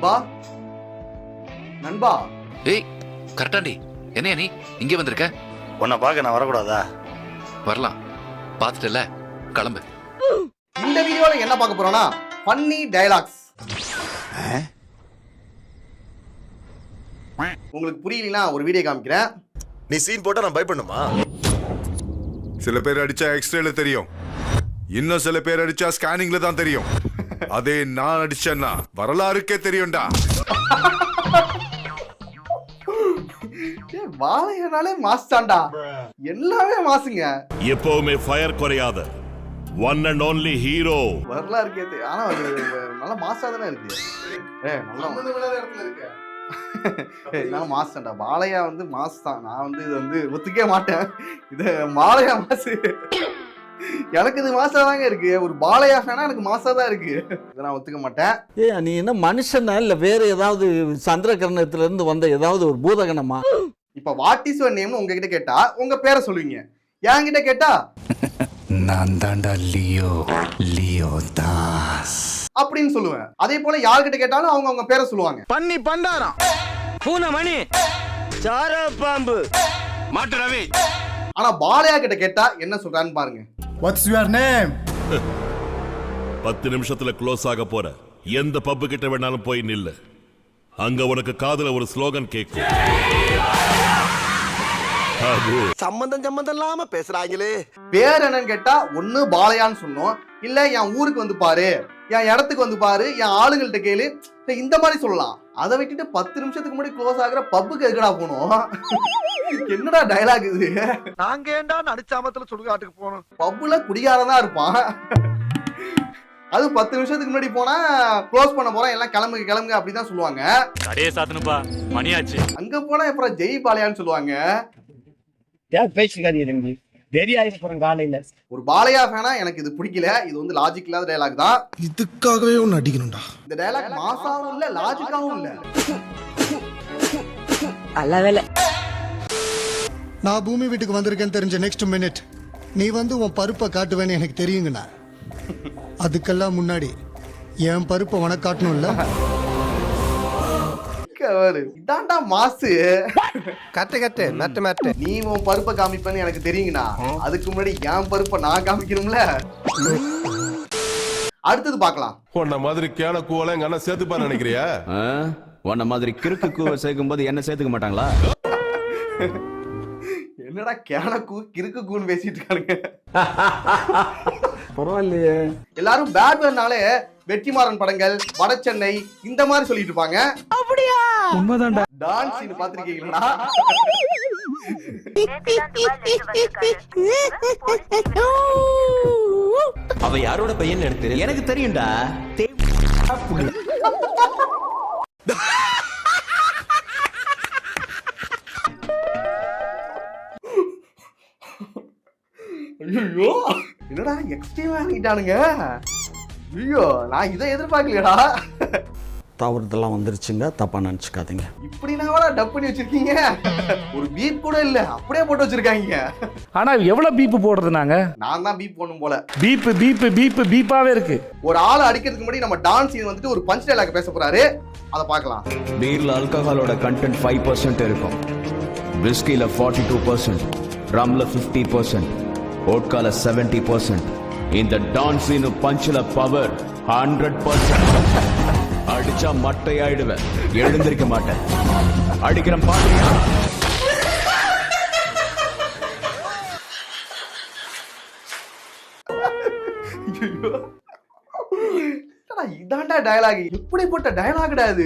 நண்பா நண்பா. ஏய் கரெக்டாண்டி, என்னையா நீ இங்கே வந்திருக்க? உன்னை பார்க்க நான் வரக்கூடாதா? வரலாம், பார்த்துட்டல, கிளம்பு. இந்த வீடியோல என்ன பார்க்க போறோம்னா ஃபன்னி டயலாக்ஸ். உங்களுக்கு புரியலனா ஒரு வீடியோ காமிக்கிறேன். நீ சீன் போட்டா நான் பயப்படணுமா? சில பேர் அடிச்சா எக்ஸ்ரேல தெரியும், இன்னும் சில பேர் அடிச்சா ஸ்கேனிங்ல தான் தெரியும். அதே நான் அடிச்சேன்னா வரலாறுக்கே தெரியும்டா. வாழையனாலே மாஸ்டாண்டா, எல்லாமே மாசுங்க. எப்பவுமே ஃபயர் குறையாத ஒன் அண்ட் ஒன்லி ஹீரோ. வரலாறு கேட்டு ஆனா அது நல்ல மாசா தானே இருக்கு. நல்லா மாஸ்டாண்டா. வாழையா வந்து மாஸ் தான். நான் வந்து இது வந்து ஒத்துக்கவே மாட்டேன். இது மாலையா மாசு, எனக்கு இது மாசா தாங்க இருக்கு. ஒரு பாலையா ஃபேனா எனக்கு மாசா தான் இருக்கு. இதை நான் ஒத்துக்க மாட்டேன். நீ என்ன மனுஷனா இல்ல வேற ஏதாவது சந்திரகிரணத்துல இருந்து வந்த ஏதாவது ஒரு பூதகணமா? இப்ப வாட் இஸ் யுவர் நேம்னு உங்ககிட்ட கேட்டா உங்க பேரை சொல்லுவீங்க. என்கிட்ட கேட்டா நான் தாண்டா லியோ, லியோ தாஸ் அப்படின்னு சொல்லுவேன். அதே போல யார்கிட்ட கேட்டாலும் அவங்க அவங்க பேரை சொல்லுவாங்க. பண்ணி பண்டாரம், பூனை மணி, சார பாம்பு, மாட்டு ரவி. ஆனா பாலையா கிட்ட கேட்டா என்ன சொல்றான்னு பாருங்க. What's your name? 10 நிமிஷத்துல க்ளோஸ் ஆக போற. எந்த பப்பு கிட்ட வேணாலும் போய் நில்லு. அங்க உனக்கு காதுல ஒரு ஸ்லோகன் கேட்கும். சம்பந்தம் இல்லாம பேசுறாங்களே. பேர் என்னன்னு கேட்டா ஒண்ணு பாலையான்னு சொன்னோம், இல்ல என் ஊருக்கு வந்து பாரு, என் இடத்துக்கு வந்து பாரு, என் ஆளுங்கள்ட்ட கேளு, இந்த மாதிரி சொல்லலாம். அதை விட்டுட்டு 10 நிமிஷத்துக்கு முன்னாடி க்ளோஸ் ஆகுற பப்புக்கு எதுக்கடா போனோம்? என்னடா டயலாக் இது? நாங்க ஏண்டா நடிச்சாமத்துல சுடுகாட்டுக்கு போனோம்? பப்புல குடிகாரன் தான் இருப்பான். அது 10 நிமிஷத்துக்கு முன்னாடி போனா க்ளோஸ் பண்ண போறோம், எல்லாம் கிளம்புங்க கிளம்புங்க அப்படிதான் சொல்லுவாங்க. கடையே சாத்தணும்பா, மணியாச்சு. அங்க போனா அப்புறம் ஜெய் பாலையான்னு சொல்லுவாங்க. ஒரு பாலையா ஃபேனா எனக்கு இது பிடிக்கல. இது வந்து லாஜிக் இல்லாத டயலாக் தான். இதுக்காகவே ஒன்னு அடிக்கணும்டா. இந்த டயலாக் மாசாவும் இல்ல, லாஜிக்காவும் இல்ல. அல்லவேல. நான் பூமி வீட்டுக்கு வந்திருக்கேன்னு தெரிஞ்ச நெக்ஸ்ட் மினிட் நீ வந்து உன் பருப்பை காட்டுவேன்னு எனக்கு தெரியுங்கண்ணா. அதுக்கெல்லாம் முன்னாடி என் பருப்பை உனக்கு காட்டணும்ல. இதான்டா மாசு. கட்டு மேட்டு நீ உன் பருப்பை காமிப்பேன்னு எனக்கு தெரியுங்கண்ணா. அதுக்கு முன்னாடி என் பருப்பை நான் காமிக்கணும்ல. அடுத்தது பார்க்கலாம். உன்ன மாதிரி கேன கூவல எங்க அண்ணன் சேர்த்துப்பா நினைக்கிறியா? உன்ன மாதிரி கிறுக்கு கூவ சேர்க்கும் போது என்ன சேர்த்துக்க மாட்டாங்களா? என்னடா கேனக்கூ கிறுக்கு கூன்னு பேசிட்டு இருக்கானுங்க. பரவாயில்லையே. எல்லாரும் பேட்மேன்னாலே வெற்றிமாறன் படங்கள், வடச்சென்னை இந்த மாதிரி சொல்லிட்டு இருப்பாங்க. அப்படியா? உண்மைதான்டா. டான்ஸ் சீன் பாத்திருக்கீங்களா? அவ யாரோட பையன் எனக்கு தெரியும்டா. ஐயோ என்னடா எக்ஸ்ட்ரீமா ஆகிட்டானுங்க. ஐயோ நான் இதை எதிர்பார்க்கலையடா. தவறுதெல்லாம் வந்துருச்சுங்க, தப்பா நினைச்சுக்காதீங்க. இப்படி நான் டப் பண்ணி வச்சிருக்கீங்க. ஒரு பீப் கூட இல்ல, அப்படியே போட்டு வச்சிருக்காங்க. ஆனா எவ்வளவு பீப்பு போடுறது? நாங்க நான் தான் பீப் பண்ணும் போல. பீப்பாவே இருக்கு. ஒரு ஆளை அடிக்கிறதுக்கு முன்னாடி நம்ம டான்ஸ் சீன் வந்துட்டு ஒரு பஞ்ச் டயலாக் பேச போறாரு. அதை பார்க்கலாம். பீர்ல ஆல்கஹாலோட கண்டென்ட் 5% இருக்கும், விஸ்கில 42%, ரம்ல 50%, ஓட்கால 70%. இந்த டான்ஸ் சீன் பஞ்ச்ல பவர் 100%. அடிச்சா மட்டையாயிடுவேன், எழுந்திருக்க மாட்டேன். அடிக்கிற பாட்டியா? இதான்டா டயலாக். எப்படிப்பட்ட டயலாக்டா இது?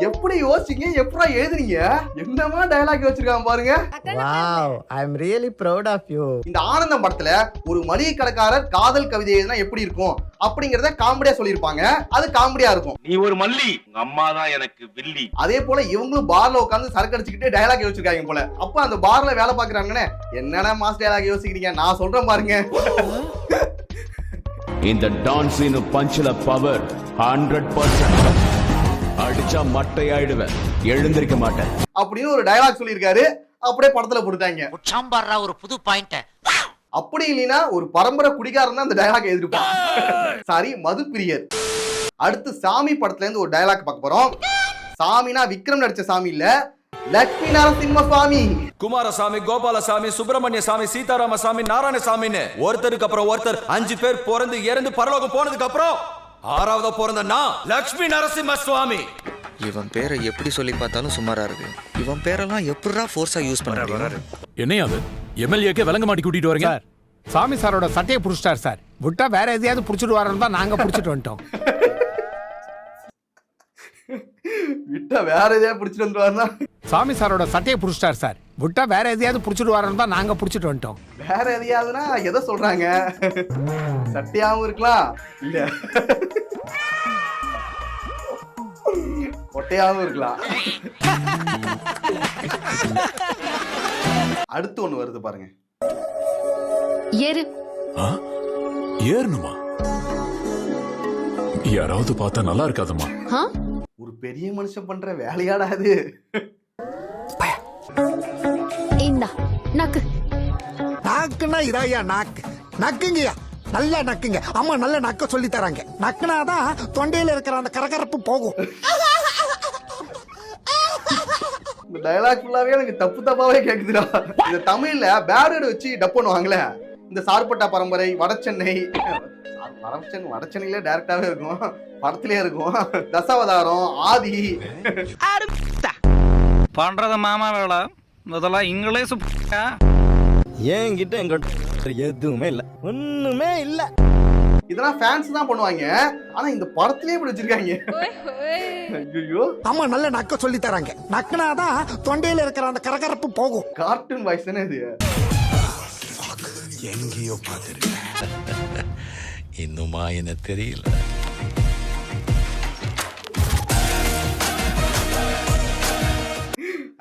எப்படி யோசிச்சீங்க? எப்படா எழுதுனீங்க? என்னமா டயலாக் வச்சிருக்காங்க பாருங்க. Wow, I am really proud of you. இந்த ஆனந்தம் படத்துல ஒரு மளிகை கடைக்காரர் காதல் கவிதை எழுதினா எப்படி இருக்கும் அப்படிங்கறத காமெடியா சொல்லிருப்பாங்க. அது காமெடியா இருக்கும். நீ ஒரு மல்லி, உங்க அம்மா தான் எனக்கு வில்லி. அதே போல இவங்களும் பார்ல உட்கார்ந்து சரக்கு அடிச்சுக்கிட்டே டயலாக் யோசிச்சிருக்காங்க போல. அப்ப அந்த பார்ல வேலை பாக்குறாங்கன்னு என்னன்னா மாஸ் டயலாக் யோசிக்கிறீங்க, நான் சொல்றேன் பாருங்க. இந்த டான்ஸ் சீன் பஞ்ச்ல பவர் 100%. அடிச்சா மட்டையாயிடுவேன், எழுந்திருக்க மாட்டேன் அப்படின்னு ஒரு டயலாக் சொல்லியிருக்காரு. அப்படியே படத்துல போட்டுட்டாங்க. ஒரு புது பாயிண்ட். அப்படி இல்லைன்னா ஒரு பரம்பரை குடிகாரன் தான் அந்த டயலாக் எழுதிருப்பான். சாரி, மது பிரியர். அடுத்து சாமி படத்துல இருந்து ஒரு டயலாக் பார்க்க போறோம். சாமினா விக்ரம் நடிச்ச சாமி இல்ல, லட்சுமி நரசிம்ம சுவாமி. குமாரசாமி, கோபாலசாமி, சுப்பிரமணிய சாமி, சீதாராம சாமி, நாராயணசாமின்னு ஒருத்தருக்கு அப்புறம் ஒருத்தர் 5 பேர் பிறந்து இறந்து பரலோகம் போனதுக்கு அப்புறம் 6ஆவதா பிறந்த நான் லட்சுமி நரசிம்ம சுவாமி. இவன் பேரை எப்படி சொல்லி பார்த்தாலும் சுமாரா இருக்கு. இவன் பேரெல்லாம் எப்படா ஃபோர்ஸா யூஸ் பண்றாரு? என்னையா அது எம்எல்ஏக்கே விளங்க மாட்டி கூட்டிட்டு வரீங்க? சார், சாமி சாரோட சட்டையை புடிச்சிட்டார் சார். விட்டா வேற எதையாவது புடிச்சிட்டு வரணும் தான் நாங்க புடிச்சிட்டு வந்துட்டோம். விட்டா வேற எதையாவது பிடிச்சிட்டு வந்துருவாருன்னா? சாமி சாரோட சட்டையை புடிச்சிட்டார் சார். விட்டா வேற எதையாவது புடிச்சிட்டு வரணும் தான் நாங்க புடிச்சிட்டு வந்துட்டோம். வேற எதையாவதுன்னா எதை சொல்றாங்க? சட்டையாவும் இருக்கலாம், இல்ல கொட்டையாவும் இருக்கலாம். அடுத்து ஒண்ணு வருது பாருங்க. ஏறு. ஏறணுமா? யாராவது பார்த்தா நல்லா இருக்காதுமா. ஒரு பெரிய மனுஷன் பண்ற வேலையாடாது. இந்தா நக்கு. நாக்குன்னா இதாயா நாக்கு. நக்குங்கய்யா, நல்லா நக்குங்க. அம்மா நல்ல நக்க சொல்லி தராங்க. நக்குனாதான் தொண்டையில இருக்கிற அந்த கரகரப்பு போகும். இந்த டயலாக் ஃபுல்லாவே எனக்கு தப்பு தப்பாவே கேக்குதுடா. இந்த தமிழ்ல பேர்டு வச்சு டப் பண்ணுவாங்களே, இந்த சார்பட்டா பரம்பரை, வடச்சென்னை, வடச்சென்னையில டைரக்டாவே இருக்கும், படத்திலே இருக்கும், தசாவதாரம், ஆதி. பண்றத மாமா வேலை முதல்ல இங்கிலீஷ். என்கிட்ட எதுவுமே இல்ல, ஒண்ணுமே இல்ல. இதெல்லாம் ஃபேன்ஸ் தான் பண்ணுவாங்க. ஆனா இந்த படத்திலே இப்படி வச்சிருக்காங்க. ஐயோ, அம்மா நல்ல நக்க சொல்லி தராங்க. நக்குனாதான் தொண்டையில இருக்கிற அந்த கரகரப்பு போகும். கார்ட்டூன் வாய்ஸ் தானே இது? எங்கேயோ பாத்துருக்கேன். இன்னுமா என்ன தெரியல.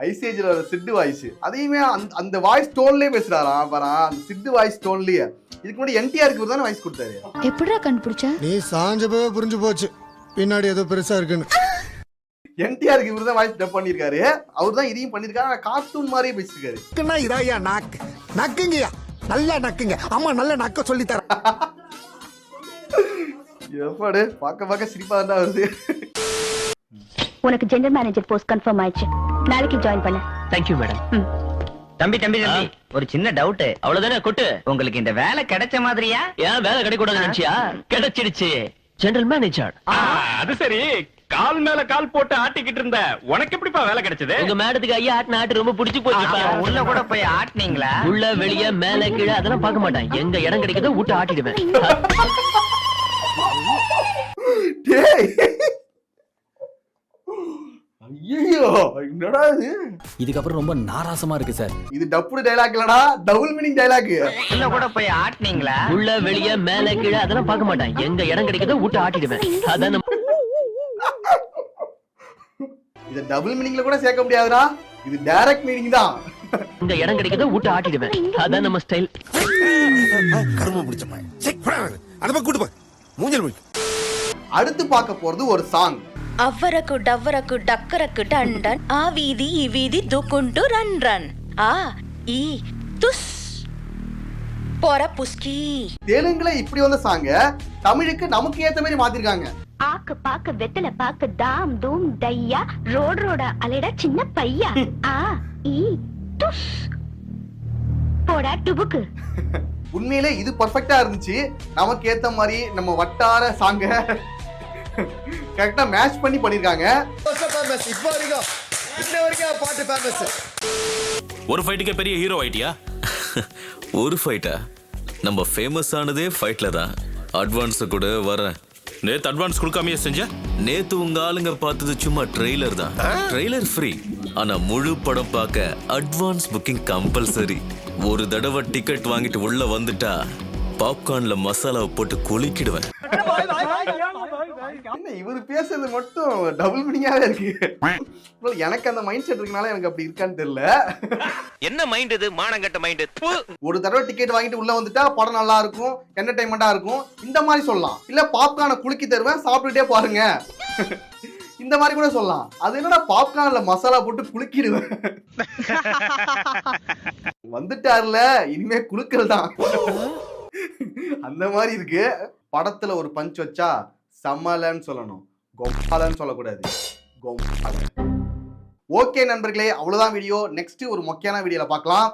ஐசிஏஜில் வர சிட்டு வாய்ஸ், அதையுமே அந்த வாய்ஸ் டோன்லயே பேசுறாராம் பாரா. அந்த சிட்டு வாய்ஸ் டோன்லயே. இதுக்கு முன்னாடி என்டிஆருக்கு தானே வாய்ஸ் கொடுத்தாரு. எப்படிடா கண்டுபிடிச்ச? நீ சாஞ்சப்பவே புரிஞ்சு போச்சு பின்னாடி ஏதோ பெருசா இருக்குன்னு. என்டிஆருக்கு இவர் தான் வாய்ஸ் டப் பண்ணிருக்காரு. அவர் தான் இதையும் பண்ணிருக்காரு. ஆனா கார்ட்டூன் மாதிரியே பேசிருக்காரு. நக்குன்னா இதாயா நாக்கு. நக்குங்கய்யா, நல்லா நக்குங்க. அம்மா நல்ல நக்க சொல்லி தர. எப்பாடு பார்க்க சிரிப்பா தான் வருது. உனக்கு ஜெனரல் மேனேஜர் போஸ்ட் கன்ஃபார்ம் ஆயிடுச்சு. நாளைக்கு ஜாயின் பண்ணு. Thank you madam. தம்பி தம்பி தம்பி, ஒரு சின்ன டவுட். அவ்வளவுதானே கொட்டு. உங்களுக்கு இந்த வேலை கிடைச்ச மாதிரியா? ஏன் வேலை கிடைக்க கூடாது நினைச்சியா? கிடைச்சிடுச்சு. General manager. அது சரி, கால் மேல கால் போட்டு ஆட்டிக்கிட்டு இருந்த உனக்கு எப்படிப்பா வேலை கிடைச்சது? உங்க மேடத்துக்கு ஐயா ஆட்டின ஆட்டு ரொம்ப பிடிச்சு போச்சு. உள்ள கூட போய் ஆட்டினீங்களா? உள்ள வெளிய மேல கீழே அதெல்லாம் பார்க்க மாட்டேன். எங்க இடம் கிடைக்குதோ விட்டு ஆட்டிடுவேன். ஐயோ, என்னடா இது? இதுக்கப்புறம் ரொம்ப நாராசமா இருக்கு சார். இது டப்புடு டயலாக் இல்லடா, டபுள் மீனிங் டயலாக். உள்ள கூட போய் ஆட்டினீங்களா? உள்ள வெளிய மேல கீழே அதெல்லாம் பார்க்க மாட்டேன். எங்க இடம் கிடைக்குதோ விட்டு ஆட்டிடுவேன். அதான் இத டபுள் மீனிங்ல கூட சேர்க்க முடியாதுடா. இது டைரக்ட் மீனிங் தான். எங்க இடம் கிடைக்குதோ விட்டு ஆட்டிடுவேன். அதான் நம்ம ஸ்டைல். கரும பிடிச்ச மாதிரி. செக் பண்ணு. அத கூட்டி போ. மூஞ்சல் போய். அடுத்து பார்க்க போறது ஒரு சாங். అవ్వరకు డవ్వరకు డక్కరకు డండన్ ఆ వీధి ఈ వీధి దుక్కుంటూ రన్ రన్ ఆ ఈ తుస్ పొర పుస్కి. தெலுங்குல இப்படி வந்த சாங்க தமிழுக்கு நமக்கு ஏத்த மாதிரி மாத்திருக்காங்க. ஆக்கு பாக்கு வெத்தல பாக்கு தாம் தூம் தையா ரோட் ரோட அலைடா சின்ன பையா ஆ ஈ துஸ் போடா டுபுக்கு. உண்மையிலே இது பர்ஃபெக்ட்டா இருந்துச்சு. நமக்கு ஏத்த மாதிரி நம்ம வட்டார சாங்க கரெக்டா மேட்ச் பண்ணி பண்ணிருக்காங்க. இப்போ வரைக்கும் இன்ன வரைக்கும் பாட்டு ஃபேமஸ். ஒரு ஃபைட்டுக்கே பெரிய ஹீரோ ஆயிட்டியா? ஒரு ஃபைட்டா? நம்ம ஃபேமஸ் ஆனதே ஃபைட்ல தான். அட்வான்ஸ் கூட வரேன். நேத்து அட்வான்ஸ் கொடுக்காமயே செஞ்ச? நேத்து உங்க ஆளுங்க பார்த்தது சும்மா ட்ரெய்லர் தான். Trailer free. ஆனா முழு படம் பார்க்க அட்வான்ஸ் புக்கிங் கம்பல்சரி. ஒரு தடவை டிக்கெட் வாங்கிட்டு உள்ள வந்துட்டா பாப்கார்ன்ல மசாலாவை போட்டு குளிக்கிடுவேன். என்ன இவரு பேசுறது மட்டும் டபுள் மீனிங்காவே இருக்கு. எனக்கு அந்த மைண்ட் செட் இருக்கனால எனக்கு அப்படி இருக்கான்னு தெரியல. என்ன மைண்ட் இது? மானங்கட்ட மைண்ட். ஒரு தடவை டிக்கெட் வாங்கிட்டு உள்ள வந்துட்டா படம் நல்லா இருக்கும், என்டர்டைன்மெண்டா இருக்கும், இந்த மாதிரி சொல்லலாம். இல்ல பாப்கார்னை குலுக்கி தருவேன், சாப்பிட்டுட்டே பாருங்க, இந்த மாதிரி கூட சொல்லலாம். அது என்னடா பாப்கார்ன்ல மசாலா போட்டு குலுக்கிடுவேன். வந்துட்டாருல, இனிமே குலுக்கல் தான். அந்த மாதிரி இருக்கு. படத்துல ஒரு பஞ்ச் வச்சா சமலன்னு சொல்லணும், கோபாலன்னு சொல்லக்கூடாது. கோபாலன். ஓகே நண்பர்களே, அவ்வளவுதான் வீடியோ. நெக்ஸ்ட் ஒரு மொக்கையான வீடியோல பார்க்கலாம்.